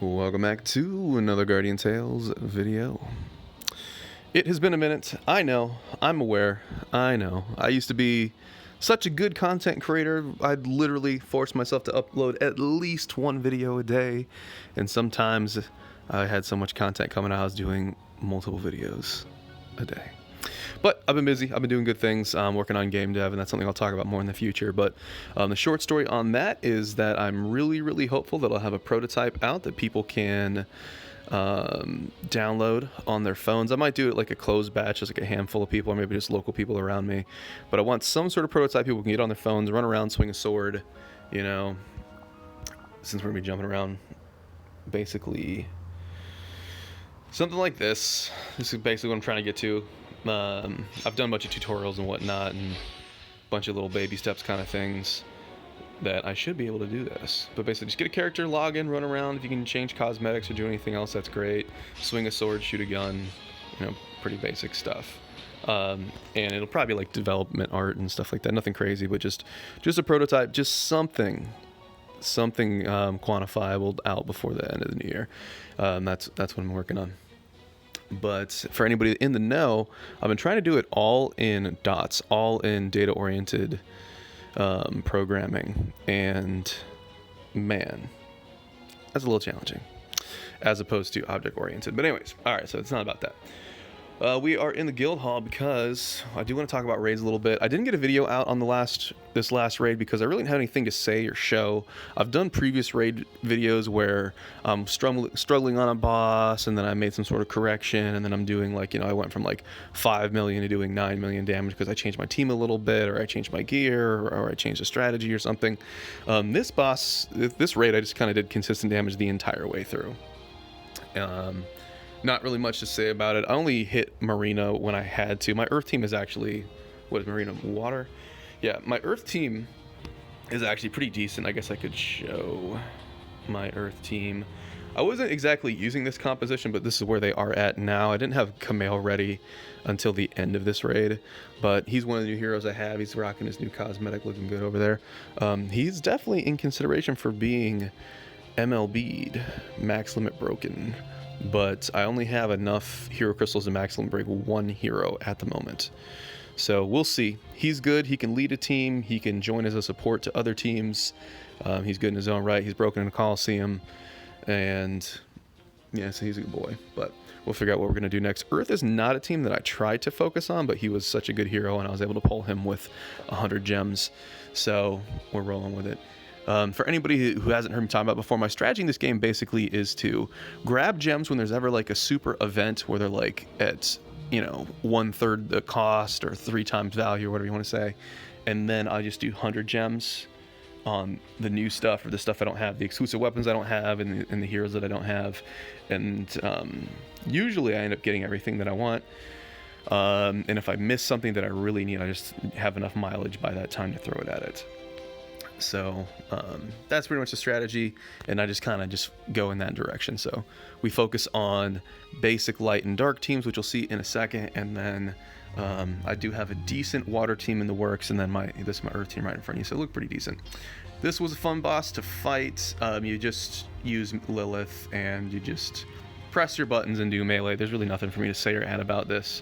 Welcome back to another Guardian Tales video. It has been a minute. I know. I'm aware. I know. I used to be such a good content creator. I'd literally force myself to upload at least one video a day. And sometimes I had so much content coming out, I was doing multiple videos a day. But I've been busy. I've been doing good things. I'm working on game dev, and that's something I'll talk about more in the future. But the short story on that is that I'm really hopeful that I'll have a prototype out that people can download on their phones. I might do it like a closed batch, just like a handful of people, or maybe just local people around me. But I want some sort of prototype people can get on their phones, run around, swing a sword, you know, since we're going to be jumping around, basically something like this. This is basically what I'm trying to get to. I've done a bunch of tutorials and whatnot and a bunch of little baby steps kind of things that I should be able to do this. But basically just get a character, log in, run around. If you can change cosmetics or do anything else, that's great. Swing a sword, shoot a gun, you know, pretty basic stuff. And it'll probably be like development art and stuff like that. Nothing crazy, but just a prototype, just something quantifiable out before the end of the new year. That's what I'm working on. But for anybody in the know, I've been trying to do it all in dots, all in data-oriented programming, and man, that's a little challenging as opposed to object-oriented. But anyways, all right, so it's not about that. We are in the guild hall because I do want to talk about raids a little bit. I didn't get a video out on this last raid because I really didn't have anything to say or show. I've done previous raid videos where I'm struggling on a boss, and then I made some sort of correction, and then I'm doing like, you know, I went from like 5 million to doing 9 million damage because I changed my team a little bit, or I changed my gear, or I changed the strategy or something. This raid, I just kind of did consistent damage the entire way through. Not really much to say about it. I only hit Marina when I had to. My Earth team is actually, what is Marina? Water? Yeah, my Earth team is actually pretty decent. I guess I could show my Earth team. I wasn't exactly using this composition, but this is where they are at now. I didn't have Kamel ready until the end of this raid, but he's one of the new heroes I have. He's rocking his new cosmetic, looking good over there. He's definitely in consideration for being MLB'd, max limit broken. But I only have enough hero crystals to max limit break one hero at the moment. So we'll see. He's good. He can lead a team. He can join as a support to other teams. He's good in his own right. He's broken in a Coliseum. And yeah, so he's a good boy. But we'll figure out what we're going to do next. Earth is not a team that I tried to focus on, but he was such a good hero, and I was able to pull him with 100 gems. So we're rolling with it. For anybody who hasn't heard me talk about before, my strategy in this game basically is to grab gems when there's ever like a super event where they're like at, you know, 1/3 the cost or 3 times value or whatever you want to say. And then I just do 100 gems on the new stuff or the stuff I don't have, the exclusive weapons I don't have, and the heroes that I don't have. And usually I end up getting everything that I want. And if I miss something that I really need, I just have enough mileage by that time to throw it at it. So that's pretty much the strategy, and I just kind of just go in that direction. So we focus on basic light and dark teams, which you'll see in a second, and then I do have a decent water team in the works, and then this is my earth team right in front of you, so it looked pretty decent. This was a fun boss to fight. You just use Lilith, and you just press your buttons and do melee. There's really nothing for me to say or add about this.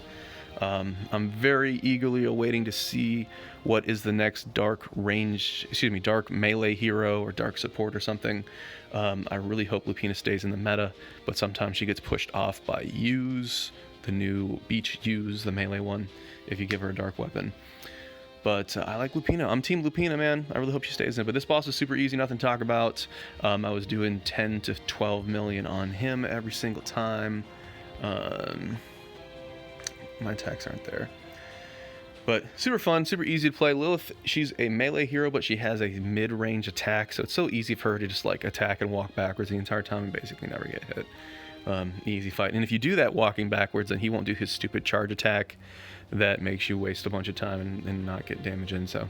I'm very eagerly awaiting to see what is the next dark melee hero or dark support or something. I really hope Lupina stays in the meta, but sometimes she gets pushed off by Use, the new Beach Use, the melee one, if you give her a dark weapon. But I like Lupina. I'm team Lupina, man. I really hope she stays in. But this boss is super easy, nothing to talk about. I was doing 10 to 12 million on him every single time. My attacks aren't there, but super fun, super easy to play. Lilith, she's a melee hero, but she has a mid-range attack, so it's so easy for her to just like attack and walk backwards the entire time and basically never get hit. Easy fight. And if you do that walking backwards, then he won't do his stupid charge attack that makes you waste a bunch of time and not get damage in. So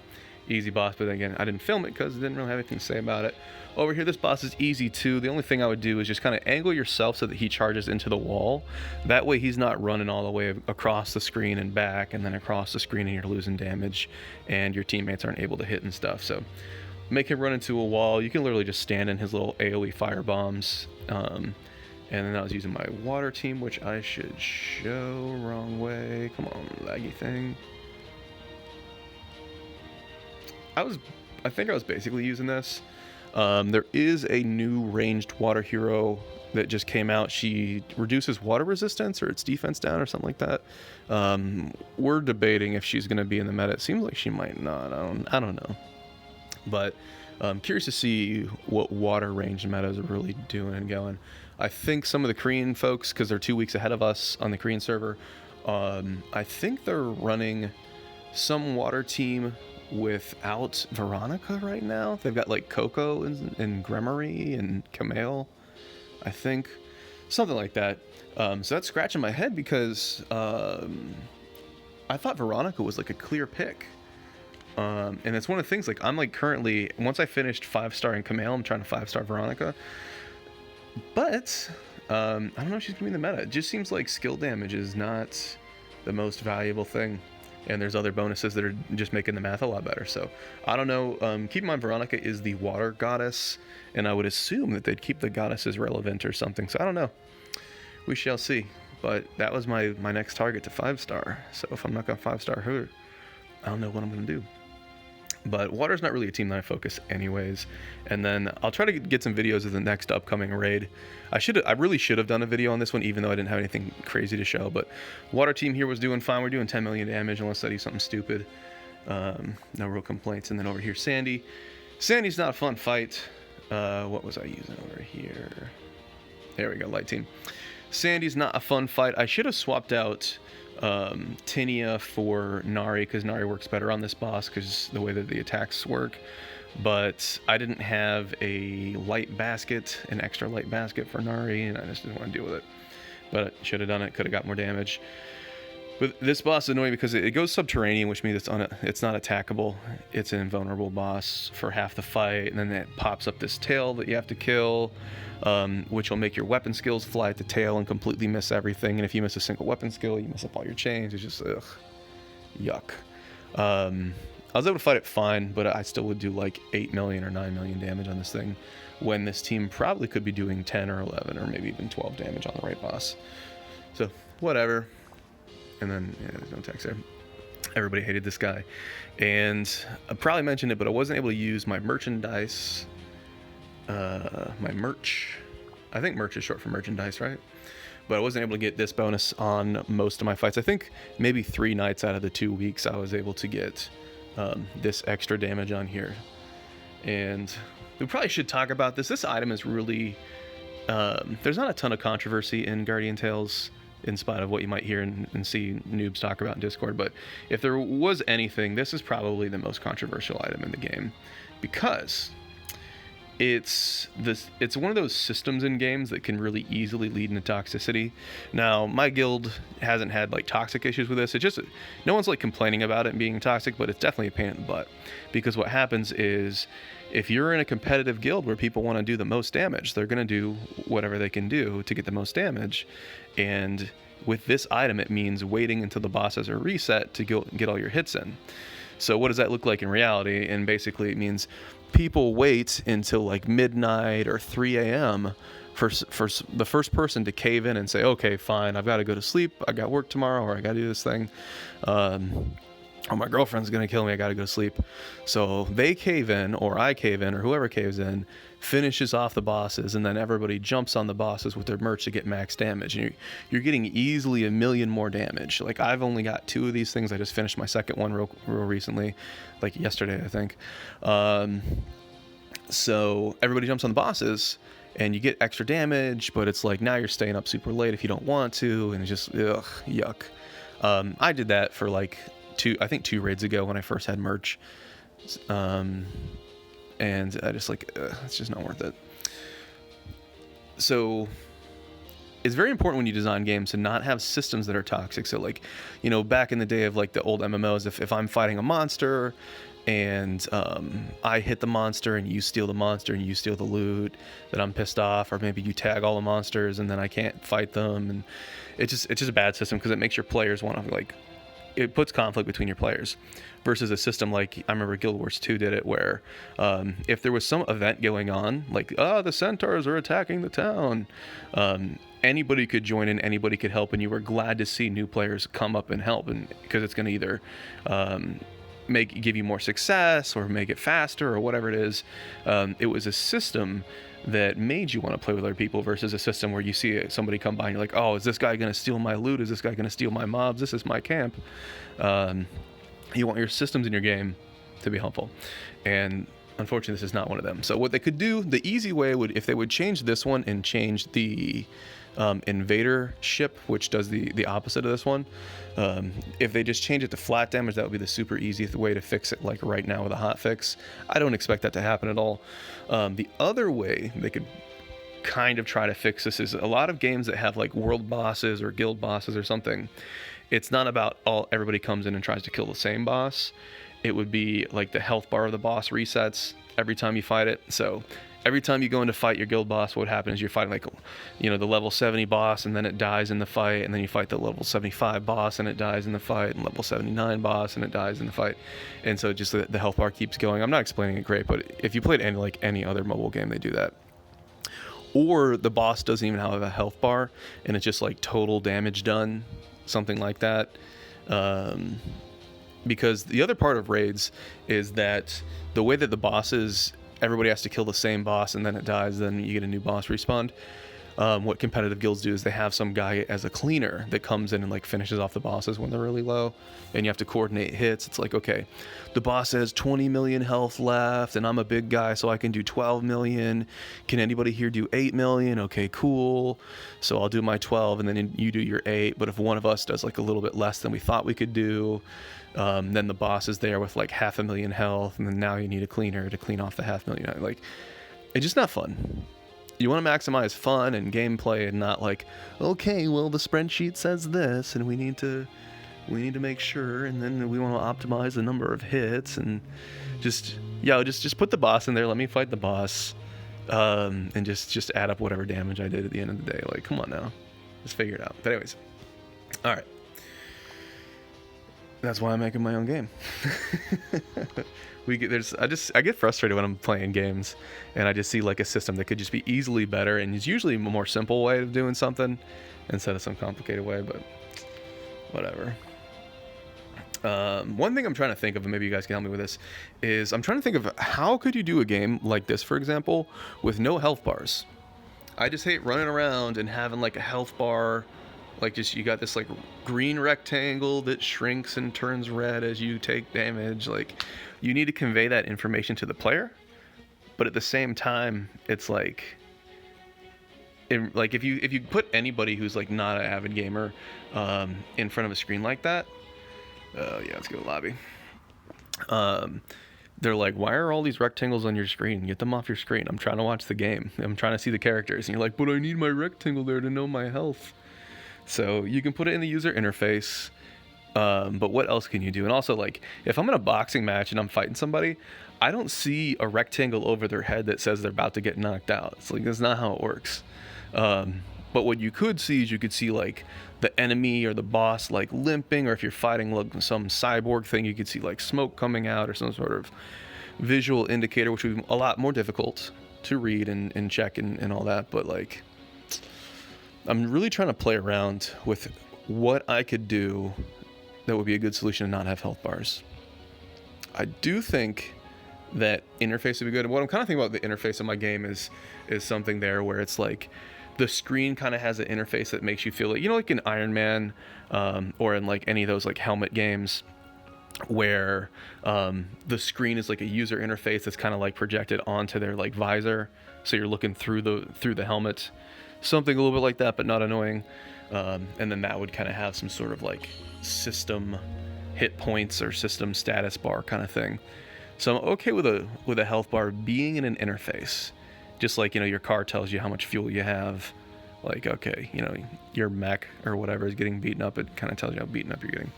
easy boss, but again, I didn't film it because I didn't really have anything to say about it. Over here, this boss is easy too. The only thing I would do is just kind of angle yourself so that he charges into the wall. That way he's not running all the way across the screen and back and then across the screen and you're losing damage and your teammates aren't able to hit and stuff. So make him run into a wall. You can literally just stand in his little AoE fire bombs. And then I was using my water team, which I should show. Wrong way. Come on, laggy thing. I think I was basically using this. There is a new ranged water hero that just came out. She reduces water resistance or its defense down or something like that. We're debating if she's going to be in the meta. It seems like she might not. I don't know. But I'm curious to see what water range metas are really doing and going. I think some of the Korean folks, because they're 2 weeks ahead of us on the Korean server, I think they're running some water team without Veronica right now. They've got like Coco and Gremory and Camille, I think. Something like that. So that's scratching my head because I thought Veronica was like a clear pick. And it's one of the things, like, I'm like currently, once I finished 5-star in Camille, I'm trying to 5-star Veronica. But I don't know if she's gonna be in the meta. It just seems like skill damage is not the most valuable thing, and there's other bonuses that are just making the math a lot better. So I don't know. Keep in mind, Veronica is the water goddess, and I would assume that they'd keep the goddesses relevant or something. So I don't know. We shall see. But that was my next target to 5-star. So if I'm not gonna 5-star her, I don't know what I'm gonna do. But water's not really a team that I focus anyways. And then I'll try to get some videos of the next upcoming raid. I really should have done a video on this one, even though I didn't have anything crazy to show. But water team here was doing fine. We're doing 10 million damage unless I do something stupid. No real complaints. And then over here, Sandy. Sandy's not a fun fight. What was I using over here? There we go, light team. Sandy's not a fun fight. I should have swapped out Tinia for Nari, because Nari works better on this boss because the way that the attacks work. But I didn't have a light basket, an extra light basket for Nari, and I just didn't want to deal with it. But I should have done it, could have got more damage. But this boss is annoying because it goes subterranean, which means it's not attackable. It's an invulnerable boss for half the fight, and then it pops up this tail that you have to kill, which will make your weapon skills fly at the tail and completely miss everything. And if you miss a single weapon skill, you miss up all your chains. It's just, ugh, yuck. I was able to fight it fine, but I still would do like 8 million or 9 million damage on this thing, when this team probably could be doing 10 or 11 or maybe even 12 damage on the right boss. So, whatever. And then, yeah, there's no text there. Everybody hated this guy. And I probably mentioned it, but I wasn't able to use my merchandise. My merch. I think merch is short for merchandise, right? But I wasn't able to get this bonus on most of my fights. I think maybe 3 nights out of the 2 weeks I was able to get this extra damage on here. And we probably should talk about this. This item is really... there's not a ton of controversy in Guardian Tales, in spite of what you might hear and see noobs talk about in Discord. But if there was anything, this is probably the most controversial item in the game, because it's one of those systems in games that can really easily lead into toxicity. Now, my guild hasn't had like toxic issues with this. It just, no one's like complaining about it being toxic, but it's definitely a pain in the butt, because what happens is, if you're in a competitive guild where people want to do the most damage, they're going to do whatever they can do to get the most damage. And with this item, it means waiting until the bosses are reset to get all your hits in. So what does that look like in reality? And basically it means people wait until like midnight or 3 a.m. for the first person to cave in and say, okay, fine, I've got to go to sleep, I got work tomorrow, or I got to do this thing. Or my girlfriend's gonna kill me, I gotta go to sleep. So they cave in, or I cave in, or whoever caves in, finishes off the bosses, and then everybody jumps on the bosses with their merch to get max damage. And you're getting easily 1 million more damage. Like, I've only got 2 of these things. I just finished my second one real recently, like yesterday, I think. So everybody jumps on the bosses, and you get extra damage, but it's like, now you're staying up super late if you don't want to, and it's just, ugh, yuck. I did that for like 2 raids ago when I first had merch, and I just like, it's just not worth it. So it's very important when you design games to not have systems that are toxic. So like, you know, back in the day of like the old MMOs, if I'm fighting a monster and I hit the monster and you steal the monster and you steal the loot, that I'm pissed off. Or maybe you tag all the monsters and then I can't fight them, and it's just a bad system, because it makes your players want to like it puts conflict between your players, versus a system like I remember Guild Wars 2 did it, where if there was some event going on, like the centaurs are attacking the town, anybody could join in, anybody could help, and you were glad to see new players come up and help, and because it's going to either give you more success or make it faster or whatever it is. It was a system that made you want to play with other people, versus a system where you see somebody come by and you're like, oh, is this guy going to steal my loot? Is this guy going to steal my mobs? This is my camp. You want your systems in your game to be helpful, and unfortunately this is not one of them. So what they could do, the easy way would, if they would change this one and change the invader ship, which does the opposite of this one, if they just change it to flat damage, that would be the super easy way to fix it, like right now with a hot fix. I don't expect that to happen at all. The other way they could kind of try to fix this is a lot of games that have like world bosses or guild bosses or something. It's not about everybody comes in and tries to kill the same boss. It would be like the health bar of the boss resets every time you fight it. So every time you go in to fight your guild boss, what happens is you're fighting like, the level 70 boss, and then it dies in the fight, and then you fight the level 75 boss and it dies in the fight, and level 79 boss and it dies in the fight. And so just the health bar keeps going. I'm not explaining it great, but if you played any other mobile game, they do that. Or the boss doesn't even have a health bar, and it's just like total damage done, something like that. Because the other part of raids is that the way that the bosses, everybody has to kill the same boss, and then it dies, then you get a new boss respawn. What competitive guilds do is they have some guy as a cleaner that comes in and like finishes off the bosses when they're really low, and you have to coordinate hits. It's like, okay, the boss has 20 million health left, and I'm a big guy, so I can do 12 million. Can anybody here do 8 million? Okay, cool. So I'll do my 12, and then you do your 8. But if one of us does like a little bit less than we thought we could do, then the boss is there with like 500,000 health, and then now you need a cleaner to clean off the 500,000. Like, it's just not fun. You want to maximize fun and gameplay, and not like, okay, well, the spreadsheet says this, and we need to make sure, and then we want to optimize the number of hits, and just put the boss in there. Let me fight the boss, and just add up whatever damage I did at the end of the day. Like, come on now, let's figure it out. But anyways, all right. That's why I'm making my own game. I get frustrated when I'm playing games and I just see like a system that could just be easily better, and it's usually a more simple way of doing something instead of some complicated way, but whatever. One thing I'm trying to think of, and maybe you guys can help me with this, is I'm trying to think of how could you do a game like this, for example, with no health bars. I just hate running around and having like a health bar. Like, just, you got this like green rectangle that shrinks and turns red as you take damage. Like, you need to convey that information to the player, but at the same time, it's like, if you put anybody who's like not an avid gamer in front of a screen like that, yeah, let's go to lobby. They're like, why are all these rectangles on your screen? Get them off your screen. I'm trying to watch the game. I'm trying to see the characters. And you're like, but I need my rectangle there to know my health. So you can put it in the user interface, but what else can you do? And also, like, if I'm in a boxing match and I'm fighting somebody, I don't see a rectangle over their head that says they're about to get knocked out. It's like, that's not how it works. But what you could see is you could see like the enemy or the boss like limping, or if you're fighting like some cyborg thing, you could see like smoke coming out or some sort of visual indicator, which would be a lot more difficult to read and check and all that. But like, I'm really trying to play around with what I could do that would be a good solution to not have health bars. I do think that interface would be good. What I'm kind of thinking about the interface of my game is something there where it's like the screen kind of has an interface that makes you feel like, like in Iron Man or in like any of those like helmet games where the screen is like a user interface that's kind of like projected onto their like visor, so you're looking through the helmet. Something a little bit like that, but not annoying. And then that would kind of have some sort of like system hit points or system status bar kind of thing. So I'm okay with a health bar being in an interface, just like, your car tells you how much fuel you have. Like, okay, your mech or whatever is getting beaten up, it kind of tells you how beaten up you're getting.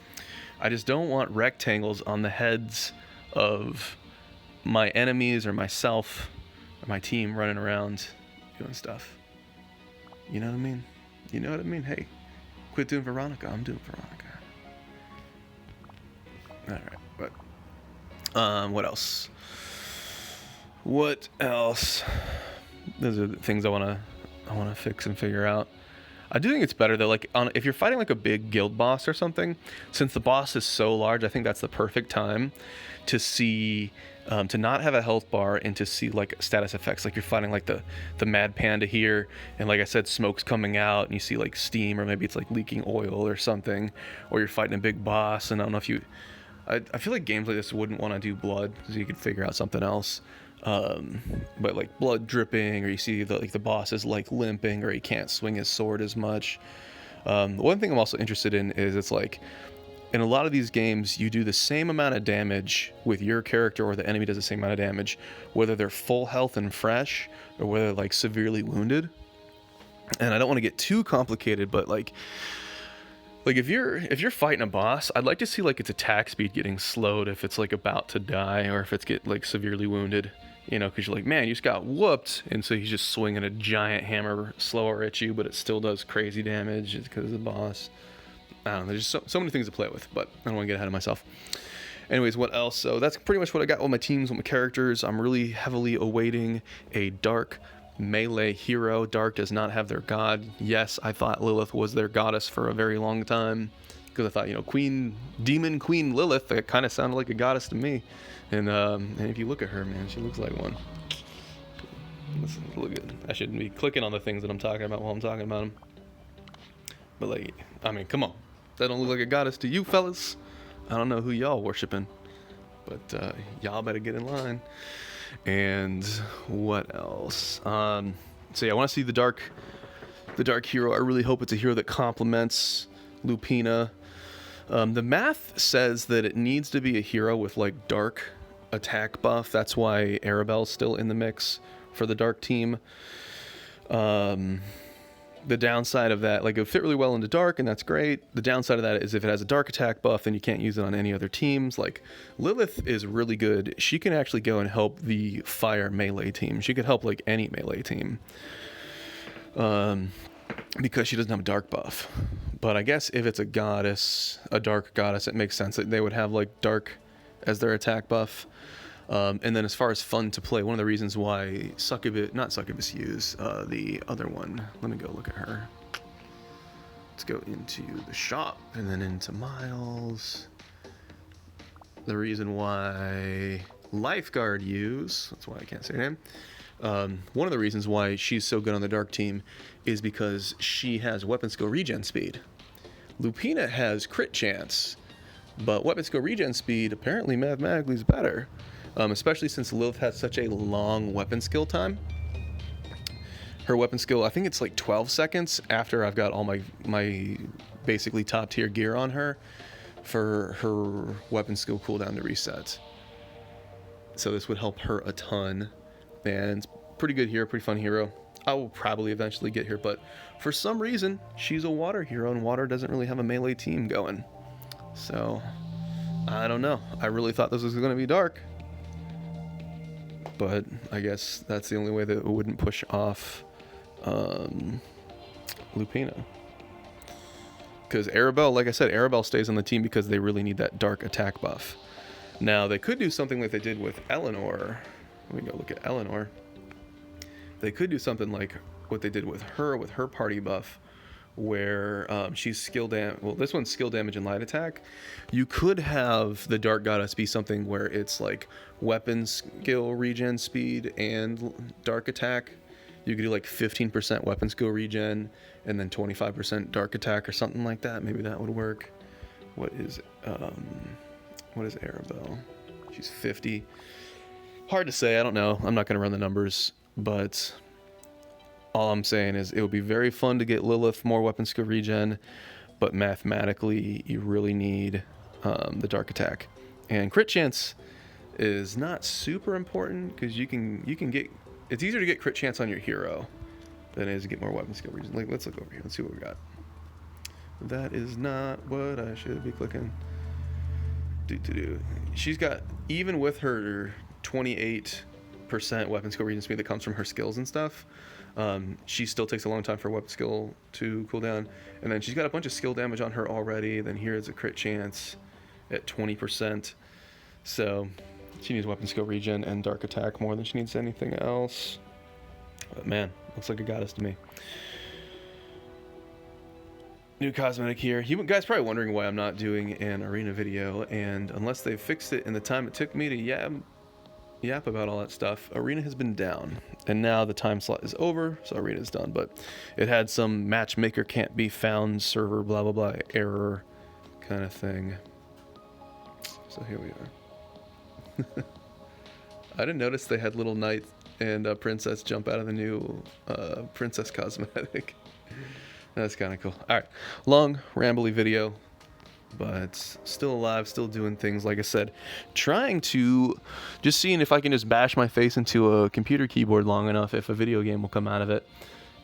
I just don't want rectangles on the heads of my enemies or myself or my team running around doing stuff. You know what I mean? Hey, quit doing Veronica. I'm doing Veronica. All right, but what else? What else? Those are the things I wanna fix and figure out. I do think it's better though, like if you're fighting like a big guild boss or something, since the boss is so large, I think that's the perfect time to see, to not have a health bar and to see like status effects. Like you're fighting like the mad panda here, and like I said, smoke's coming out, and you see like steam, or maybe it's like leaking oil or something, or you're fighting a big boss, and I don't know if you. I feel like games like this wouldn't want to do blood, because you could figure out something else. But like blood dripping, or you see the boss is like limping, or he can't swing his sword as much. One thing I'm also interested in is it's like in a lot of these games you do the same amount of damage with your character, or the enemy does the same amount of damage, whether they're full health and fresh or whether they're like severely wounded. And I don't want to get too complicated, but like if you're fighting a boss, I'd like to see like its attack speed getting slowed if it's like about to die, or if it's get like severely wounded. You know, because you're like, man, you just got whooped, and so he's just swinging a giant hammer slower at you, but it still does crazy damage because of the boss. I don't know, there's just so many things to play with, but I don't want to get ahead of myself. Anyways, what else? So that's pretty much what I got with my teams, with my characters. I'm really heavily awaiting a Dark melee hero. Dark does not have their god. Yes, I thought Lilith was their goddess for a very long time, because I thought, you know, Demon Queen Lilith, that kind of sounded like a goddess to me. And if you look at her, man, she looks like one. Listen, look at, I shouldn't be clicking on the things that I'm talking about while I'm talking about them. But like, I mean, come on, that don't look like a goddess to you, fellas. I don't know who y'all worshiping, but y'all better get in line. And what else? So yeah, I want to see the dark hero. I really hope it's a hero that complements Lupina. The math says that it needs to be a hero with like dark attack buff. That's why Arabelle's still in the mix for the dark team. The downside of that, like, it would fit really well into dark, and that's great. The downside of that is if it has a dark attack buff, then you can't use it on any other teams. Like, Lilith is really good. She can actually go and help the fire melee team. She could help like any melee team. Because she doesn't have a dark buff. But I guess if it's a goddess, a dark goddess, it makes sense that they would have like dark as their attack buff. And then as far as fun to play, one of the reasons why not Succubus use the other one. Let me go look at her. Let's go into the shop and then into Miles. The reason why Lifeguard use, that's why I can't say her name. One of the reasons why she's so good on the dark team is because she has weapon skill regen speed. Lupina has crit chance, but weapon skill regen speed apparently mathematically is better. Especially since Lilith has such a long weapon skill time. Her weapon skill, I think it's like 12 seconds after I've got all my basically top tier gear on her for her weapon skill cooldown to reset. So this would help her a ton. And it's pretty good hero, pretty fun hero. I will probably eventually get here, but for some reason, she's a water hero, and water doesn't really have a melee team going. So, I don't know. I really thought this was going to be dark. But I guess that's the only way that it wouldn't push off Lupina. Because Arabelle, like I said, Arabelle stays on the team because they really need that dark attack buff. Now, they could do something like they did with Eleanor. Let me go look at Eleanor. They could do something like what they did with her party buff, where she's skill damage. Well, this one's skill damage and light attack. You could have the Dark Goddess be something where it's like weapon skill regen speed and dark attack. You could do like 15% weapon skill regen and then 25% dark attack or something like that. Maybe that would work. What is Arabelle? She's 50. Hard to say. I don't know. I'm not going to run the numbers, but all I'm saying is it would be very fun to get Lilith more weapon skill regen, but mathematically you really need the dark attack. And crit chance is not super important because you can get, it's easier to get crit chance on your hero than it is to get more weapon skill regen. Like, let's look over here. Let's see what we got. That is not what I should be clicking. She's got, even with her 28% weapon skill regen speed that comes from her skills and stuff, she still takes a long time for weapon skill to cool down. And then she's got a bunch of skill damage on her already. Then here's a crit chance. at 20%. So she needs weapon skill regen and dark attack more than she needs anything else. But man, looks like a goddess to me. New cosmetic here. You guys probably wondering why I'm not doing an arena video, and unless they've fixed it in the time it took me to yap about all that stuff, arena has been down, and now the time slot is over, so arena is done. But it had some matchmaker can't be found server blah blah blah error kind of thing. So here we are. I didn't notice they had little knight and princess jump out of the new princess cosmetic. That's kind of cool. All right, long rambly video, but still alive, still doing things. Like I said, trying to just seeing if I can just bash my face into a computer keyboard long enough, if a video game will come out of it,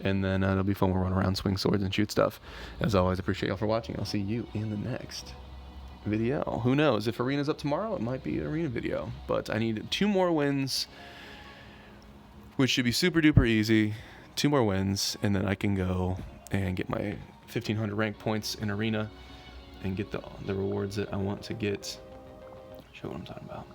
and then it'll be fun. We'll run around, swing swords, and shoot stuff. As always, appreciate y'all for watching. I'll see you in the next video. Who knows? If arena's up tomorrow, it might be an arena video. But I need 2 more wins, which should be super duper easy. 2 more wins, and then I can go and get my 1500 rank points in arena and get the rewards that I want to get. Show what I'm talking about.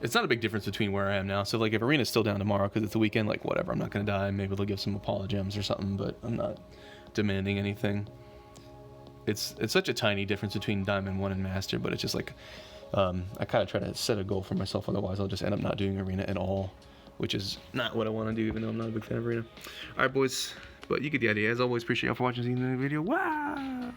It's not a big difference between where I am now. So like if arena's still down tomorrow because it's the weekend, like whatever, I'm not gonna die. Maybe they'll give some Apollo gems or something, but I'm not demanding anything. It's such a tiny difference between Diamond 1 and Master, but it's just like I kind of try to set a goal for myself. Otherwise, I'll just end up not doing arena at all, which is not what I want to do, even though I'm not a big fan of arena. All right, boys. But you get the idea. As always, appreciate y'all for watching. See you in the video. Wow!